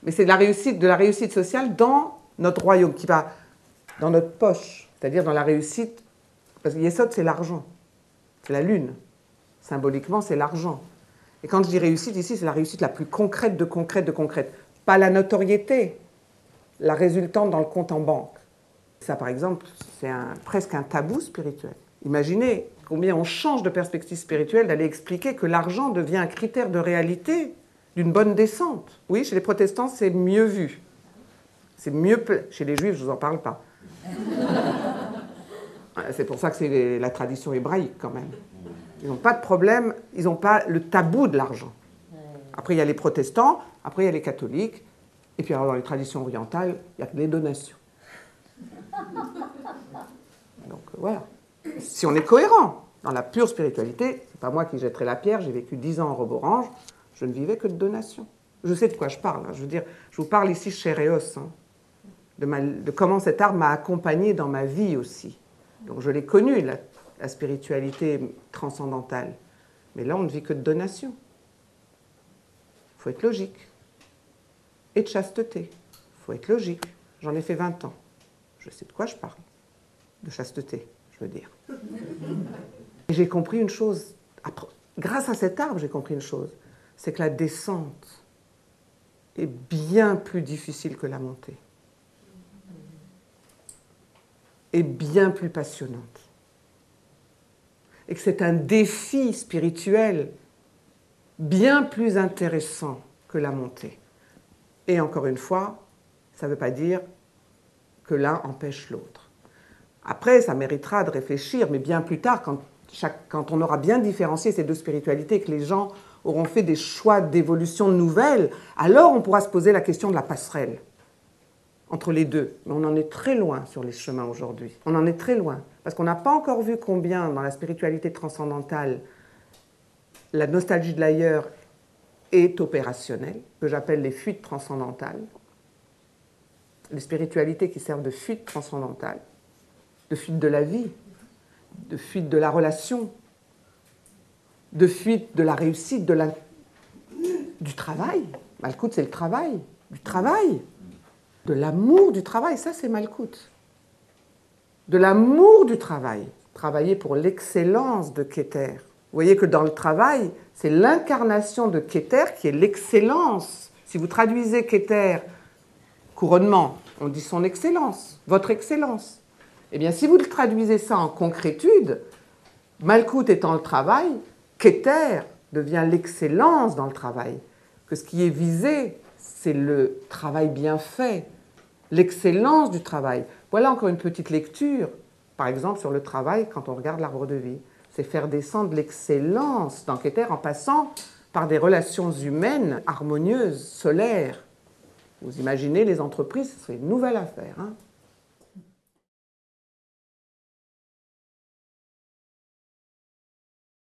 Mais c'est de la réussite sociale dans notre royaume, qui va dans notre poche, c'est-à-dire dans la réussite. Parce que Yesod, c'est l'argent, c'est la lune. Symboliquement, c'est l'argent. Et quand je dis réussite, ici, c'est la réussite la plus concrète de concrète de concrète. Pas la notoriété, la résultante dans le compte en banque. Ça, par exemple, c'est presque un tabou spirituel. Imaginez combien on change de perspective spirituelle d'aller expliquer que l'argent devient un critère de réalité d'une bonne descente. Oui, chez les protestants, c'est mieux vu. C'est mieux... Chez les juifs, je ne vous en parle pas. C'est pour ça que c'est la tradition hébraïque, quand même. Ils n'ont pas de problème, ils n'ont pas le tabou de l'argent. Après, il y a les protestants, après, il y a les catholiques, et puis alors, dans les traditions orientales, il y a les donations. Donc, voilà. Si on est cohérent dans la pure spiritualité, c'est pas moi qui jetterai la pierre, j'ai vécu 10 ans en robe orange, je ne vivais que de donations. Je sais de quoi je parle. Hein. Je veux dire, je vous parle ici chez Réos, hein, de comment cet art m'a accompagné dans ma vie aussi. Donc, je l'ai connu, la spiritualité transcendantale. Mais là, on ne vit que de donations. Il faut être logique. Et de chasteté. Il faut être logique. J'en ai fait 20 ans. Je sais de quoi je parle. De chasteté, je veux dire. Et j'ai compris une chose. Grâce à cet arbre, j'ai compris une chose. C'est que la descente est bien plus difficile que la montée. Et bien plus passionnante. Et que c'est un défi spirituel bien plus intéressant que la montée. Et encore une fois, ça ne veut pas dire que l'un empêche l'autre. Après, ça méritera de réfléchir, mais bien plus tard, quand on aura bien différencié ces deux spiritualités, que les gens auront fait des choix d'évolution nouvelles, alors on pourra se poser la question de la passerelle entre les deux. Mais on en est très loin sur les chemins aujourd'hui. On en est très loin. Parce qu'on n'a pas encore vu combien, dans la spiritualité transcendantale, la nostalgie de l'ailleurs est opérationnelle, que j'appelle les fuites transcendantales. Les spiritualités qui servent de fuite transcendantale, de fuite de la vie, de fuite de la relation, de fuite de la réussite, du travail. Malkout, c'est le travail. Du travail. De l'amour du travail. Ça, c'est Malkout. De l'amour du travail. Travailler pour l'excellence de Keter. Vous voyez que dans le travail, c'est l'incarnation de Keter qui est l'excellence. Si vous traduisez Keter, couronnement, on dit son excellence, votre excellence. Eh bien, si vous le traduisez ça en concrétude, Malkout étant le travail, Keter devient l'excellence dans le travail. Que ce qui est visé, c'est le travail bien fait, l'excellence du travail. Voilà encore une petite lecture, par exemple, sur le travail quand on regarde l'arbre de vie. C'est faire descendre l'excellence dans Keter en passant par des relations humaines harmonieuses, solaires. Vous imaginez les entreprises, ce serait une nouvelle affaire. Hein.